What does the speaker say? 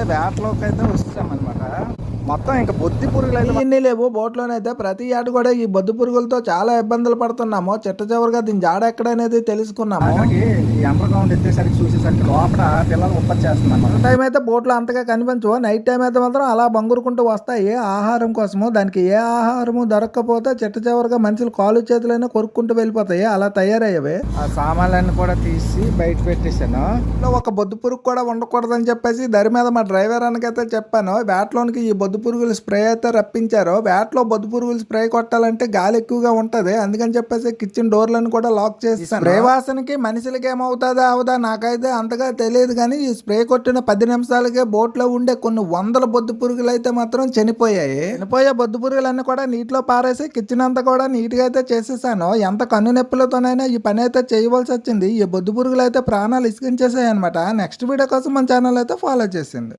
వేటలోకైతే వచ్చేసామనమాట. మొత్తం ఇంక బొద్ది పురుగులైతే ఇన్ని లేవు బోట్లోనైతే ప్రతి ఏట కూడా ఈ బొద్దు పురుగులతో చాలా ఇబ్బందులు పడుతున్నాము. చిట్ట చివరిగా దీని జాడ ఎక్కడనేది తెలుసుకున్నాము. అక్కడికి ఈ అండర్ గ్రౌండ్ ఎత్తేసరికి చూసేసరికి లోపల పిల్లలు ఉత్పత్తి చేస్తుందన్నమాట. టైం అయితే బోట్లో అంతగా కనిపించవు. నైట్ టైం అయితే మాత్రం అలా బంగురుకుంటూ వస్తాయి ఆహారం కోసము. దానికి ఏ ఆహారము దొరక్కపోతే చిట్ట చివరిగా మనుషులు కాలు చేతులైనా కొరుక్కుంటూ వెళ్ళిపోతాయి. అలా తయారయ్యవి. ఆ సామాన్లన్నీ కూడా తీసి బయట పెట్టేశాను. ఒక బొద్దు పురుగు కూడా ఉండకూడదని చెప్పేసి దరి మీద మా డ్రైవర్ అనకైతే చెప్పాను. బ్యాట్లోనికి ఈ బొద్దు పురుగుల స్ప్రే అయితే రప్పించారు. బ్యాట్లో బొద్దు పురుగులు స్ప్రే కొట్టాలంటే గాలి ఎక్కువగా ఉంటది. అందుకని చెప్పేసి కిచెన్ డోర్లను కూడా లాక్ చేసి స్ప్రే వాసనకి మనుషులకి ఏమవుతుందా అవదా నాకైతే అంతగా తెలియదు. కానీ ఈ స్ప్రే కొట్టిన 10 నిమిషాలకే బోట్ లో ఉండే కొన్ని వందల బొద్దు పురుగులు అయితే మాత్రం చనిపోయాయి. చనిపోయే బొద్దు పురుగులన్నీ కూడా నీటిలో పారేసి కిచెన్ అంతా కూడా నీట్ గా అయితే చేసేసాను. ఎంత కన్ను నొప్పులతోనైనా ఈ పని అయితే చేయవలసి వచ్చింది. ఈ బొద్దు పురుగులు అయితే ప్రాణాలు ఇసుకించేసాయి అనమాట. నెక్స్ట్ వీడియో కోసం మన ఛానల్ అయితే ఫాలో చేసింది.